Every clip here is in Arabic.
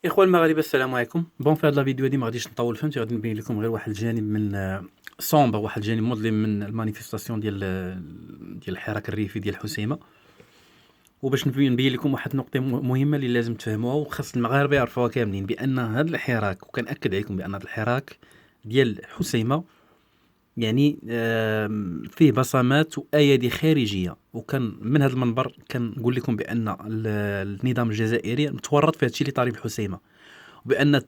اخوان المغاربه السلام عليكم. في هذا الفيديو هذه ما غاديش نطول، فهمتي، غادي نبين لكم غير واحد الجانب من سومبر، واحد الجانب مظلم من المانيفيستاسيون ديال الحراك الريفي ديال حسيمه، وباش نبين لكم واحد النقطه مهمه اللي لازم تفهموها وخاص المغاربه يعرفوها كاملين، بان هذا الحراك، وكنأكد عليكم بان هذا الحراك ديال حسيمه يعني فيه بصمات وايادي خارجيه، وكان من هذا المنبر كنقول لكم بان النظام الجزائري متورط في هذا الشيء اللي طاري بحسيمه، بان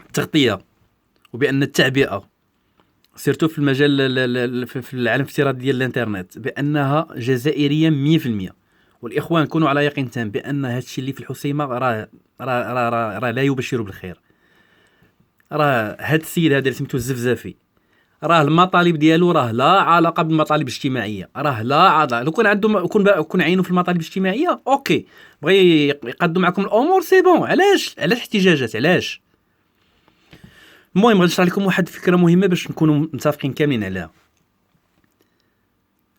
التغطيه وبان التعبئه سيرتو في المجال في العالم الافتراضي ديال الانترنت بانها جزائريه 100%. والاخوان كونوا على يقين تام بان هذا الشيء اللي في الحسيمه راه لا يبشر بالخير. راه هذا السيد هذا اللي سميتو الزفزافي، راه المطالب ديالو راه لا علاقه بالمطالب الاجتماعيه، راه لا علاقه. لو كان عنده كون عينو في المطالب الاجتماعيه اوكي، بغى يقدم معكم الامور سي بون. علاش احتجاجات؟ علاش؟ المهم غنشرح لكم واحد الفكره مهمه باش نكونوا متفقين كاملين عليها.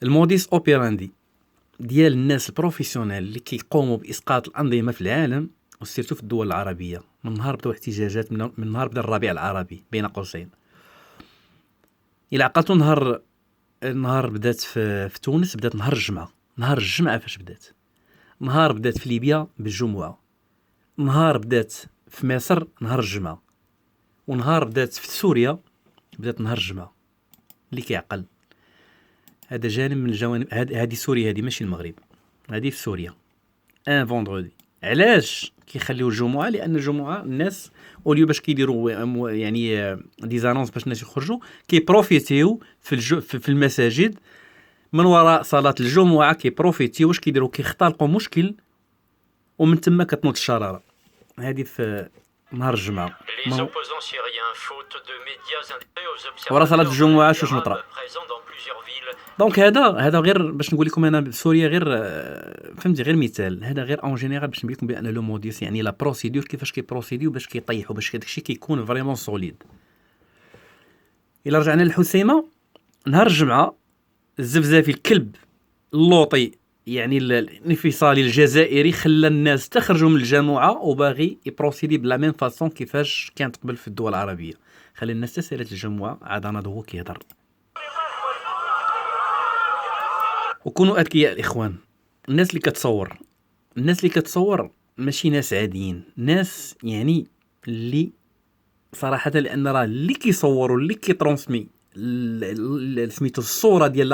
الموديس اوبيراندي ديال الناس البروفيسيونيل اللي كيقوموا باسقاط الانظمه في العالم وسيرتو في الدول العربيه، من نهار بداو احتجاجات، من نهار بدا الربيع العربي بين قوسين. الى عقلتوا نهار بدات في تونس، بدات نهار الجمعه فاش بدات في ليبيا بالجمعه، نهار بدات في مصر نهار الجمعه، ونهار بدات في سوريا بدات نهار الجمعه. اللي كيعقل هذا جانب من الجوانب. هذه سوريا، هذه ماشي المغرب، هذه في سوريا ان فوندردي. علاش كيخليو الجمعه؟ لان الجمعه الناس اوليو باش كيديروا يعني دي زانونس باش الناس يخرجوا، كيبروفيتيو في المساجد من وراء صلاه الجمعه. كيبروفيتيو واش كيديروا؟ كيختلقوا مشكل ومن تما كتنوض الشراره. هذه في نهار الجمعه. ورا صلاه الجمعه شوش نطرا. دونك هذا غير باش نقول لكم انا بسوريا، غير فهمتي، غير مثال. هذا غير اون جينيرال باش نبين لكم بان لو موديس يعني لا بروسيدور كيفاش كيبروسيديو باش كيطيحوا، باش هذاك الشيء كيكون فريمون سوليد. الا رجعنا للحسيمه نهار الجمعه، الزفزافي الكلب اللوطي يعني الانفصالي الجزائري خلى الناس تخرجوا من الجامعه وباغي يبروسيدي بلا ميم فاصون كيفاش كانت قبل في الدول العربيه. خلى الناس تسالت الجامعه، عاد انا هو كيهضر. وكونوا اذكياء الاخوان. الناس اللي كتصور ماشي ناس عاديين، ناس يعني اللي صراحه، لان راه اللي كيصوروا اللي كيترونسمي سميتو الصوره ديال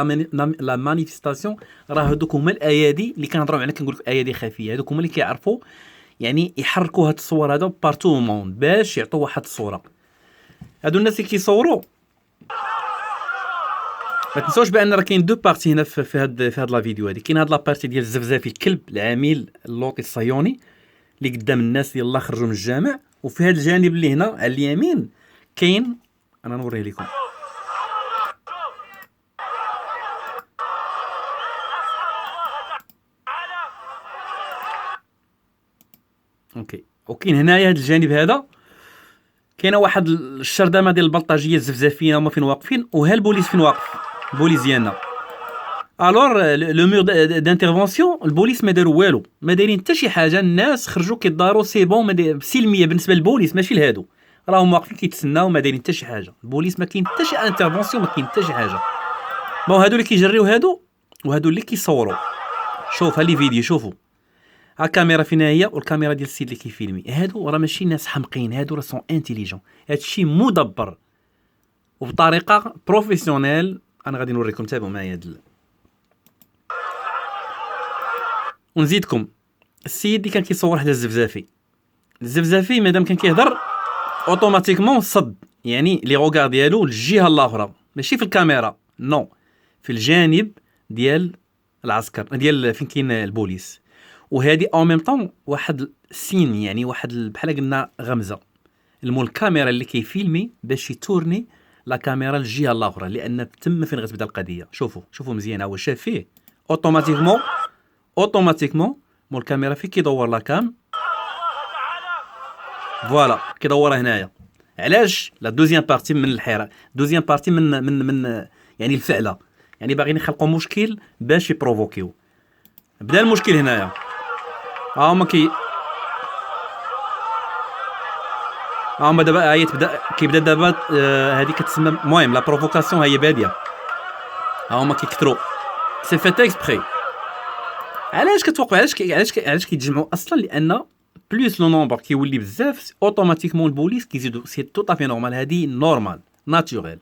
لا مانيفيستاسيون، راه هذوك هما الايادي اللي كنهضروا عليها. كنقول لك ايادي خفيه، هذوك هما اللي كيعرفوا يعني يحركوا هاد الصور هذا بارتو موند باش يعطوا واحد الصوره. هادو الناس اللي كيصوروا ما تنساوش بان راه كاين دو بارتي هنا في هاد لا فيديو هذه. كاين هاد لا بارتي ديال الزفزافي الكلب العميل اللوطي الصهيوني اللي قدام الناس ديال الله خرجوا من الجامع، وفي هاد الجانب اللي هنا على اليمين كاين، انا نوريه لكم. اوكي، وكاين هنايا هاد الجانب هذا كاينه واحد الشردمه ديال البلطاجيه الزفزافيين هما فين واقفين، وها البوليس فين واقف، البوليس ديالنا. الور لو مور دانترفونسيون البوليس ما داروا والو، ما دايرين حتى شي حاجه. الناس خرجوا كيداروا سي بون سلميه بالنسبه للبوليس، ماشي لهادو راهم واقفين كيتسناو ما دايرين حتى شي حاجه. البوليس ما كاين حتى شي انترفونسيون، ما كاين حتى شي حاجه. ما هادو اللي كيجريو هادو، وهادو اللي كيصوروا. شوف هالي فيديو، شوفوا ها الكاميرا فين هي، والكاميرا ديال السيد اللي كيفيلمي. هادو راه ماشي ناس حمقين، هادو راه سون انتيليجون. هادشي مدبر وبطريقه بروفيسيونيل. انا غادي نوريكم، تابعوا معايا ونزيدكم. السيد اللي كان كيصور حدا الزفزافي مادام كان كيهضر اوتوماتيكمون صد، يعني لي روغار ديالو للجهه الاخرى، ماشي في الكاميرا، نو، في الجانب ديال العسكر ديال فين كاين البوليس. وهذه او ميم طون واحد سين، يعني واحد بحال قلنا غمزه المول الكاميرا اللي كيفيلمي باش يتورني لا كاميرا للجهه الاخرى، لان تما فين غتبدا القضيه. شوفوا مزيان، هو شاف فيه اوتوماتيكمون مول الكاميرا فين كيدور لا كام، فوالا كيدورها هنايا. علاش؟ لا دوزيام بارتي من الحراك، دوزيام بارتي من يعني الفعله، يعني باغيين يخلقوا مشكل باش يبروفوكيو. بدا المشكل هنايا. هما هما دابا هي تبدا كيبدا دابا هذه كتسمى المهم لا بروفوكاسيون هي باديه. هما كيكثروا سي فيت اكسبري. علاش كتوقع علاش كيتجمعوا اصلا؟ لان بلوس لو نومبر كيولي بزاف اوتوماتيكمون البوليس كيزيدوا. سي تو طافي نورمال، هذه نورمال ناتوريل.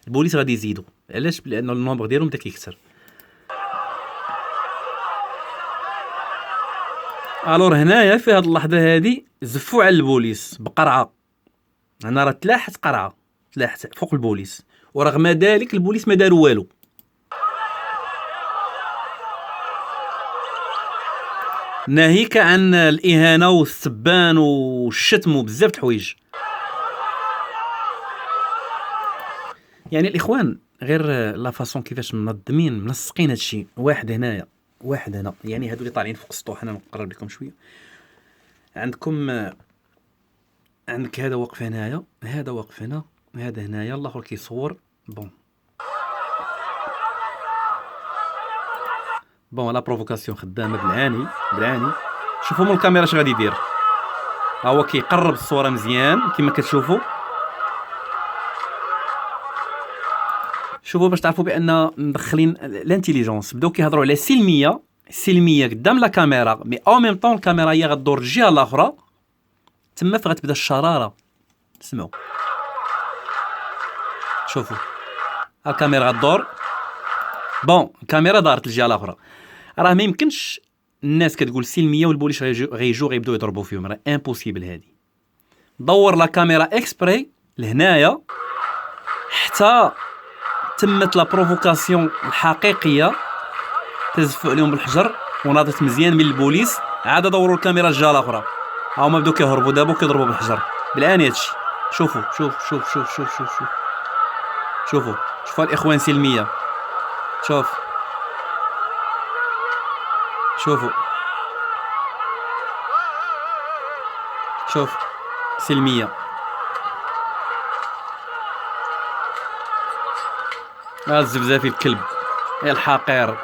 البوليس غادي يزيدوا. علاش؟ لان النومبر ديالهم بدا كيكثر. الور هنايا في هذه اللحظه هذه زفوا على البوليس بقرعه. هنا راه تلاحت قرعه، تلاحت فوق البوليس، ورغم ذلك البوليس ما داروا والو. ناهيك عن الاهانه والسبان والشتم وبزاف د الحوايج. يعني الاخوان غير لا فاصون كيفاش منظمين منسقين هادشي. واحد هنايا واحد هنا، يعني هادو اللي طالعين فوق السطوح. انا نقرب لكم شويه. عندك هذا واقف هنايا، هذا واقف هنا، هذا هنايا، الاخر كيصور. بون لا بروفوكاسيون خدامه بالعاني. شوفوا من الكاميرا اش غادي يدير. ها هو كيقرب الصوره مزيان كما كتشوفوا. شوفوا باش تعرفوا بان مدخلين الانتيليجونس. بداو كيهضروا على سلميه قدام لا كاميرا، مي او ميم طون الكاميرا هي غدور الجهه الاخرى، تما فغتبدا الشراره. اسمعوا، شوفوا الكاميرا غدور. بون الكاميرا دارت الجهه الاخرى. راه ما يمكنش الناس كتقول سلميه والبوليس غيجوا غيبداو يضربوا فيهم. راه امبوسيبل. هذه دور لا كاميرا اكسبري لهنايا حتى تمت لا بروفوكاسيون الحقيقيه. تزفوا عليهم بالحجر وناضت مزيان من البوليس. عاد دوروا الكاميرا الجهه الاخرى. هما بداو كيهربوا دابا وكيضربوا بالحجر بالعاني. هادشي شوفوا شوفوا الاخوان سلميه. شوف سلميه. الزبزافي الكلب، الحقير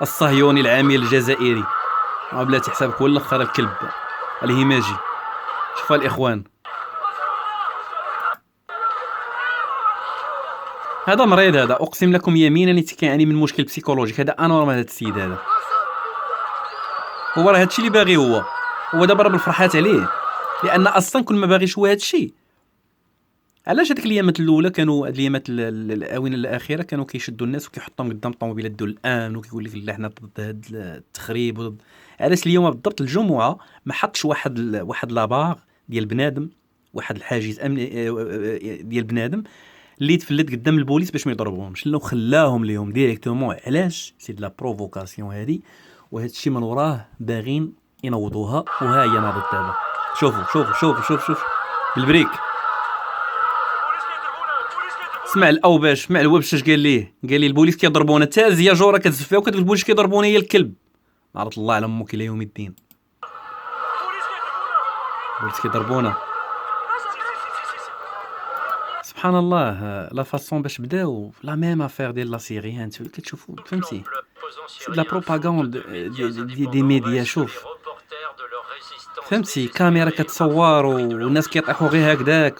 الصهيوني العامل الجزائري، بلاتي حسابك هو الاخر الكلب الهماجي. شوف الاخوان، هذا مريض. هذا اقسم لكم يمينا كيعاني من مشكل بسيكولوجيك. هذا انورمال. هذا السيد هذا هو راه هادشي اللي باغي. هو دابا راه بالفرحات عليه، لان اصلا كل ما باغيش هو هادشي. علاش هذيك الايامات الاولى كانوا الايامات الاونه الاخيره كانوا كيشدوا الناس وكيحطوهم قدام الطوموبيلات ديال الامن وكيقول لك لا حنا ضد هذا التخريب وضد. علاش اليوم بالضبط الجمعه ما حطش واحد لاباغ ديال بنادم، واحد الحاجز امن ديال بنادم اللي تفلت قدام البوليس باش ما يضربوهمش، لا خلاهم ليهم ديريكتومون. علاش؟ سي لا بروفوكاسيون هذه، وهذا الشيء من وراه باغين ينوضوها. وها هي ناضت دابا. شوفوا بالبريك. اسمع الاوباش، اسمع الوبش اش قال لي البوليس كيضربونا. حتى زياجوره كتزفها وكتقول البوليس كيضربوني هي الكلب. عرفت الله على امك الى يوم الدين. البوليس كيضربونا. سبحان الله. لا فاصون باش بداو لا ميم افير ديال لا سيري. انت كتشوفوا فهمتي لا بروباغاند دي ميديا. شوف فهمتي كاميرا كتصور والناس كيطيحوا غير هكذاك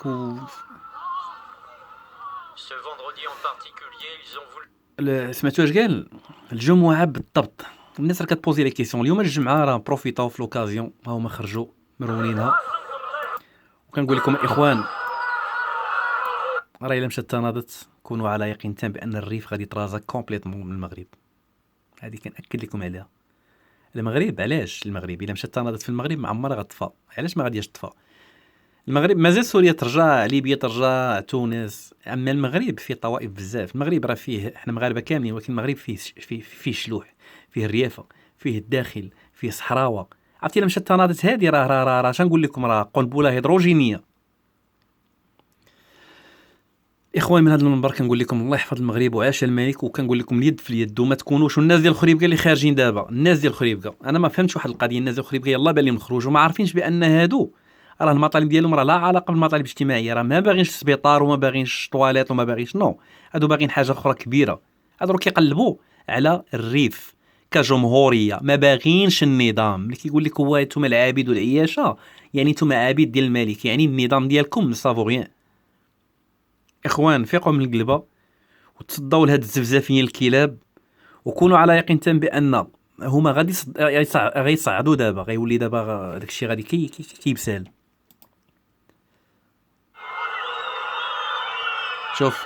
سمعتوا اش قال الجمعه بالضبط. الناس راه كتبوزي لي كيسيون. اليوم الجمعه راه بروفيطاو في لوكازيون. ها هما خرجوا مرونينها. وكنقول لكم الاخوان راه الا مشات تناضت كونوا على يقين تام بان الريف غادي يترازا كومبليتمون من المغرب. هذه كنأكد لكم عليها. المغرب علاش؟ المغرب الا مشات تناضت في المغرب ما عمرها غتطفى. علاش ما غاديش تطفى؟ المغرب مازال سوريا ترجع، ليبيا ترجع، تونس. اما المغرب فيه طوائف بزاف. المغرب راه فيه احنا مغاربه كاملين، ولكن المغرب فيه شلوح، فيه الريافه، فيه الداخل، فيه صحراوه. عرفتي الا مشات تناضت هذه راه شنقول لكم راه قنبله هيدروجينيه. اخوان من هذا المنبر كنقول لكم الله يحفظ المغرب وعاش الملك. وكنقول لكم اليد في اليد وما تكونوش الناس ديال الخريبكه اللي خارجين دابا. الناس ديال الخريبكه انا ما فهمتش واحد القضيه. الناس ديال الخريبكه يلاه بالين نخرجوا ما عارفينش بان هادو راه المطالب ديالهم راه لا علاقه بالمطالب الاجتماعيه. راه ما باغينش سبيطار وما باغينش طواليت وما باغينش نو. هادو باغيين حاجه اخرى كبيره. هادو كيقلبوا على الريف. كجمهوريه، ما باغينش النظام. ملي كيقول لك هو نتوما العابد والعياشه، يعني نتوما عبيد ديال الملك، يعني النظام ديالكم سافوغيان. اخوان فيقوا من القلبه وتصدوا لهاد الزفزافين الكلاب، وكونوا على يقين تام بان هما غادي غيصعدوا دابا، غيولي دابا داكشي غادي كيبسال. شوف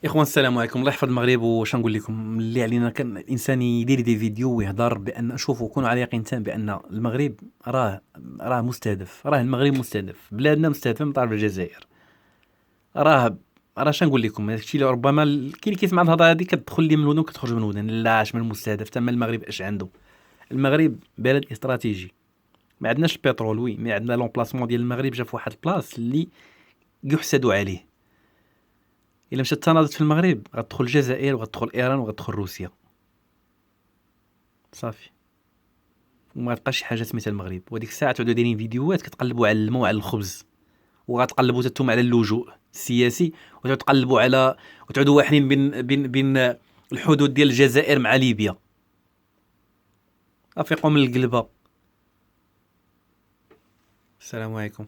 اخوان السلام عليكم، الله يحفظ المغرب. واش نقول لكم، اللي علينا كان الانسان يدير دي فيديو ويهضر بان شوفوا كونوا على يقين تام بان المغرب راه مستهدف، راه المغرب مستهدف، بلادنا مستهدفه من طرف الجزائر. راه شنو نقول لكم، هادشي اللي ربما كاين اللي كيسمع الهضره هذه كتدخل لي من ودن وكتخرج من ودن. لا، اش من المستهدف تما المغرب اش عنده؟ المغرب بلد استراتيجي، ما عندناش البترول، وي ما عندنا لومبلاسمون ديال المغرب جا في واحد البلاص اللي يحسدوا عليه. الا مشات تناضت في المغرب غتدخل الجزائر وغتدخل ايران وغتدخل روسيا، صافي، وما تبقاش شي حاجه سميتها المغرب. وديك الساعه تعودوا دايرين فيديوهات كتقلبوا على الماء وعلى الخبز، وغتقلبوا تتوما على اللجوء السياسي، وتعودوا تقلبوا على، وتعودوا واحدين بين الحدود ديال الجزائر مع ليبيا. افيقوا من القلبه. السلام عليكم.